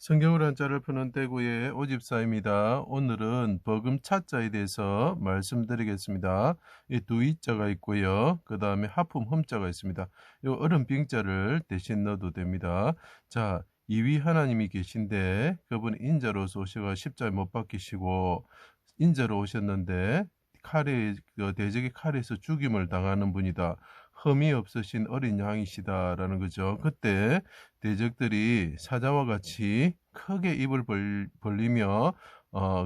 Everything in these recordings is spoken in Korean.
성경을 한자를 푸는 대구의 오집사입니다. 오늘은 버금차자에 대해서 말씀드리겠습니다. 이 두 이자가 있고요. 그 다음에 하품 흠자가 있습니다. 이 얼음빙자를 대신 넣어도 됩니다. 자, 이위 하나님이 계신데 그분 인자로서 오셔가 십자에 못 박히시고 인자로 오셨는데 대적의 칼에서 죽임을 당하는 분이다. 흠이 없으신 어린 양이시다라는 거죠. 그때 대적들이 사자와 같이 크게 입을 벌리며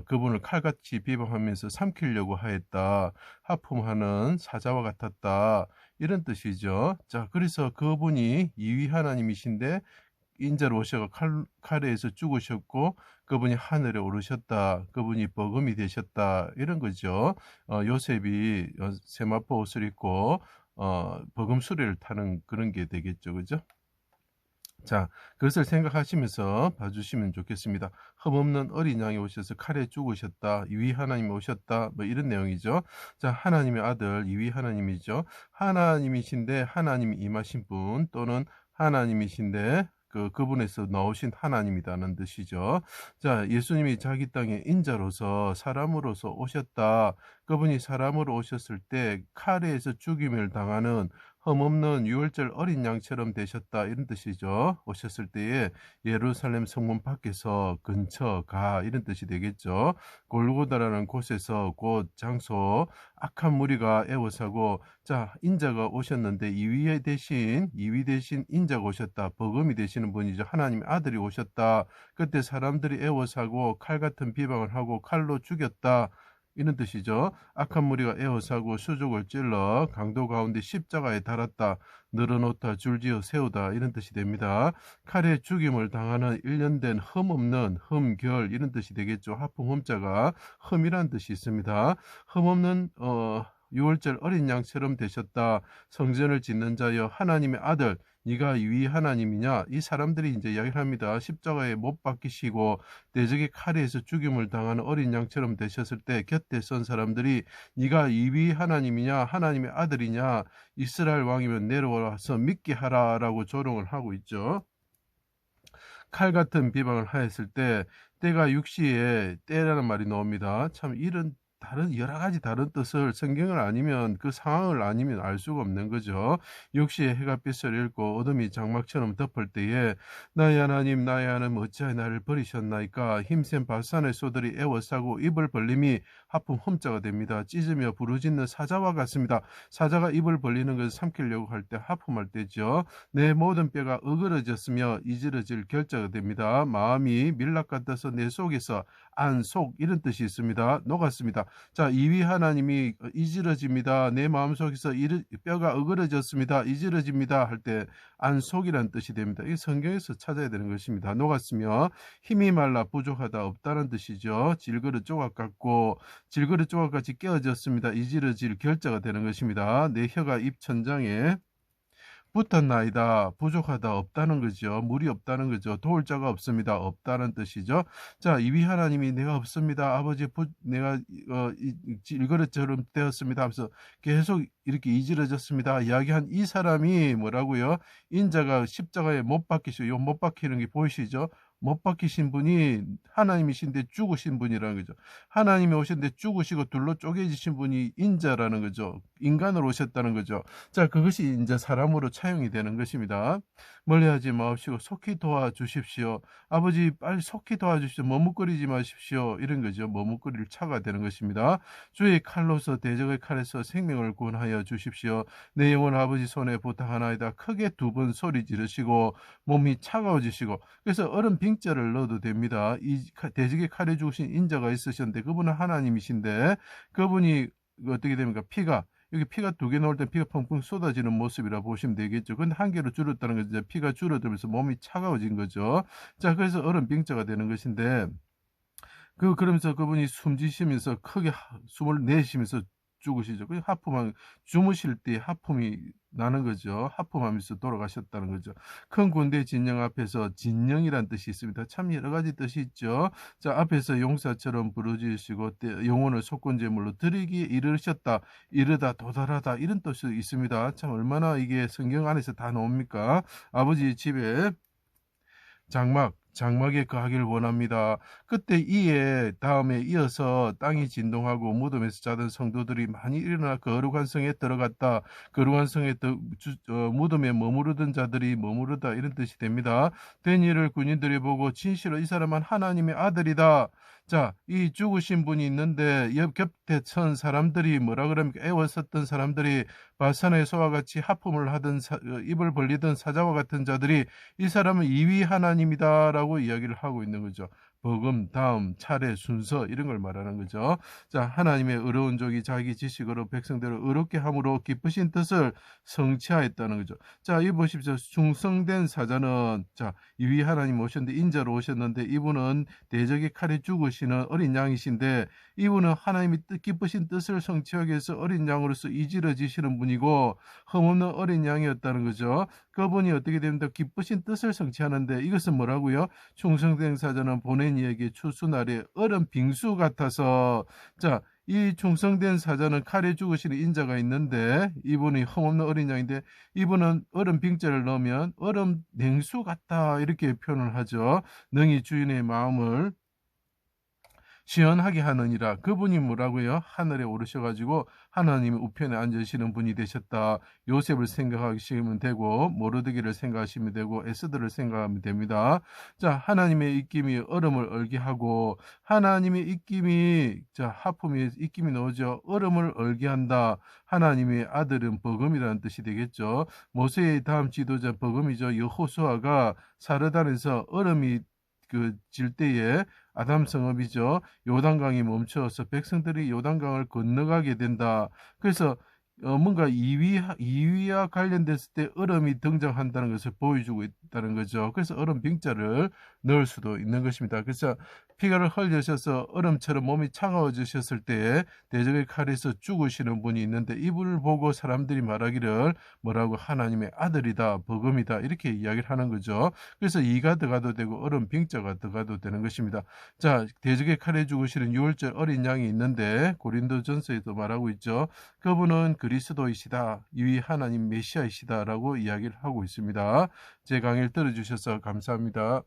그분을 칼같이 비방하면서 삼키려고 하였다. 하품하는 사자와 같았다. 이런 뜻이죠. 자, 그래서 그분이 이위 하나님이신데 인자로 오셔가 칼에서 죽으셨고 그분이 하늘에 오르셨다. 그분이 버금이 되셨다. 이런 거죠. 요셉이 세마포 옷을 입고 버금 수레를 타는 그런 게 되겠죠. 그죠? 자, 그것을 생각하시면서 봐주시면 좋겠습니다. 흠없는 어린 양이 오셔서 칼에 죽으셨다. 이위 하나님이 오셨다. 뭐 이런 내용이죠. 자, 하나님의 아들 이위 하나님이죠. 하나님이신데 하나님이 임하신 분 또는 하나님이신데 그분에서 나오신 하나님이라는 뜻이죠. 자, 예수님이 자기 땅에 인자로서 사람으로서 오셨다. 그분이 사람으로 오셨을 때 칼에서 죽임을 당하는 흠없는 유월절 어린 양처럼 되셨다 이런 뜻이죠. 오셨을 때에 예루살렘 성문 밖에서 근처가 이런 뜻이 되겠죠. 골고다라는 곳에서 곧 장소 악한 무리가 애워싸고 자 인자가 오셨는데 이위 대신 인자가 오셨다. 버금이 되시는 분이죠. 하나님의 아들이 오셨다. 그때 사람들이 애워싸고 칼 같은 비방을 하고 칼로 죽였다. 이런 뜻이죠. 악한 무리가 에워싸고 수족을 찔러 강도 가운데 십자가에 달았다. 늘어놓다 줄지어 세우다 이런 뜻이 됩니다. 칼에 죽임을 당하는 일련된 흠없는 흠결 이런 뜻이 되겠죠. 하품 흠자가 흠이란 뜻이 있습니다. 흠없는 유월절 어린 양처럼 되셨다. 성전을 짓는 자여 하나님의 아들 네가 위 하나님이냐? 이 사람들이 이제 이야기를 합니다. 십자가에 못 박히시고 대적의 칼에서 죽임을 당하는 어린 양처럼 되셨을 때 곁에 선 사람들이 네가 위 하나님이냐? 하나님의 아들이냐? 이스라엘 왕이면 내려와서 믿게 하라라고 조롱을 하고 있죠. 칼 같은 비방을 하였을 때 때가 육시에 때라는 말이 나옵니다. 참 이런 다른 여러 가지 다른 뜻을 성경을 아니면 그 상황을 아니면 알 수가 없는 거죠. 육시에 해가 빛을 잃고 어둠이 장막처럼 덮을 때에 나의 하나님 나의 하나님 어찌하여 나를 버리셨나이까 힘센 바산의 소들이 애워싸고 입을 벌림이 하품 흠자가 됩니다. 찢으며 부르짖는 사자와 같습니다. 사자가 입을 벌리는 것을 삼키려고 할 때 하품할 때죠. 내 모든 뼈가 어그러졌으며 이지러질 결자가 됩니다. 마음이 밀랍 같아서 내 속에서 안속 이런 뜻이 있습니다. 녹았습니다. 자, 이위 하나님이 이지러집니다. 내 마음속에서 뼈가 어그러졌습니다. 이지러집니다. 할 때 안속이라는 뜻이 됩니다. 이 성경에서 찾아야 되는 것입니다. 녹았으며 힘이 말라 부족하다 없다는 뜻이죠. 질그릇 조각 같고 질그릇 조각같이 깨어졌습니다. 이지러질 결자가 되는 것입니다. 내 혀가 입천장에 붙었나이다. 부족하다. 없다는 거죠. 물이 없다는 거죠. 도울 자가 없습니다. 없다는 뜻이죠. 자, 이위 하나님이 내가 없습니다. 아버지 내가 일그릇처럼 되었습니다. 하면서 계속 이렇게 이지러졌습니다. 이야기한 이 사람이 뭐라고요? 인자가 십자가에 못 박히시고 요 못 박히는 게 보이시죠? 못 박히신 분이 하나님이신데 죽으신 분이라는 거죠. 하나님이 오셨는데 죽으시고 둘로 쪼개지신 분이 인자라는 거죠. 인간으로 오셨다는 거죠. 자, 그것이 이제 사람으로 차용이 되는 것입니다. 멀리하지 마옵시고 속히 도와주십시오. 아버지 빨리 속히 도와주십시오. 머뭇거리지 마십시오. 이런 거죠. 머뭇거릴 차가 되는 것입니다. 주의 칼로서 대적의 칼에서 생명을 구원하여 주십시오. 내 영혼 아버지 손에 부탁하나이다. 크게 두 번 소리 지르시고 몸이 차가워지시고 그래서 얼음 빙자를 넣어도 됩니다. 이 대적의 칼에 죽으신 인자가 있으셨는데 그분은 하나님이신데 그분이 어떻게 됩니까? 여기 피가 두 개 나올 때 피가 펑펑 쏟아지는 모습이라 보시면 되겠죠. 근데 한 개로 줄었다는 것은 이제 피가 줄어들면서 몸이 차가워진 거죠. 자, 그래서 얼음 빙자가 되는 것인데 그러면서 그분이 숨지시면서 크게 숨을 내쉬면서 죽으시죠. 그 하품한 주무실 때 하품이 나는 거죠. 하품하면서 돌아가셨다는 거죠. 큰 군대 진영 앞에서 진영이란 뜻이 있습니다. 참 여러 가지 뜻이 있죠. 자, 앞에서 용사처럼 부르짖으시고 영혼을 속건제물로 드리기에 이르셨다. 이르다 도달하다 이런 뜻이 있습니다. 참 얼마나 이게 성경 안에서 다 나옵니까? 아버지 집에 장막 장막에 거하기를 원합니다. 그때 이에 다음에 이어서 땅이 진동하고 무덤에서 자던 성도들이 많이 일어나 거룩한 성에 들어갔다. 거룩한 성에 무덤에 머무르던 자들이 머무르다 이런 뜻이 됩니다. 된 일을 군인들이 보고 진실로 이 사람은 하나님의 아들이다. 자, 이 죽으신 분이 있는데 옆 곁에 선 사람들이 뭐라 그럽니까? 애워섰던 사람들이 바산의 소와 같이 하품을 하던 입을 벌리던 사자와 같은 자들이 이 사람은 이위 하나님이다라고 이야기를 하고 있는 거죠. 복음, 다음, 차례, 순서 이런 걸 말하는 거죠. 자, 하나님의 의로운 종이 자기 지식으로 백성들을 의롭게 함으로 기쁘신 뜻을 성취하였다는 거죠. 자, 이 보십시오. 충성된 사자는 자, 이위 하나님 오셨는데 인자로 오셨는데 이분은 대적의 칼에 죽으시는 어린 양이신데 이분은 하나님이 기쁘신 뜻을 성취하기 위해서 어린 양으로서 이지러지시는 분이고 흠없는 어린 양이었다는 거죠. 그분이 어떻게 됩니까? 기쁘신 뜻을 성취하는데 이것은 뭐라고요? 충성된 사자는 보낸 이에게 추수날에 얼음 빙수 같아서 자, 이 충성된 사자는 칼에 죽으시는 인자가 있는데 이분이 흠없는 어린 양인데 이분은 얼음 빙자를 넣으면 얼음 냉수 같다 이렇게 표현을 하죠. 능히 주인의 마음을 시원하게 하느니라. 그분이 뭐라고요? 하늘에 오르셔가지고 하나님의 우편에 앉으시는 분이 되셨다. 요셉을 생각하시면 되고 모르드기를 생각하시면 되고 에스더를 생각하면 됩니다. 자, 하나님의 입김이 얼음을 얼게 하고 하나님의 입김이 자 하품이 입김이 나오죠. 얼음을 얼게 한다. 하나님의 아들은 버금이라는 뜻이 되겠죠. 모세의 다음 지도자 버금이죠. 여호수아가 사르단에서 얼음이 질 때에 아담 성읍이죠. 요단강이 멈춰서 백성들이 요단강을 건너가게 된다. 그래서 뭔가 이위와 관련됐을 때 얼음이 등장한다는 것을 보여주고 있다는 거죠. 그래서 얼음 빙자를 넣을 수도 있는 것입니다. 그래서 피가를 흘리셔서 얼음처럼 몸이 차가워지셨을 때에 대적의 칼에서 죽으시는 분이 있는데 이분을 보고 사람들이 말하기를 뭐라고 하나님의 아들이다, 버금이다 이렇게 이야기를 하는 거죠. 그래서 이가 들어가도 되고 얼음 빙자가 들어가도 되는 것입니다. 자, 대적의 칼에 죽으시는 6월절 어린 양이 있는데 고린도전서에도 말하고 있죠. 그분은 그리스도이시다. 이 하나님 메시아이시다라고 이야기를 하고 있습니다. 제 강의를 들어주셔서 감사합니다.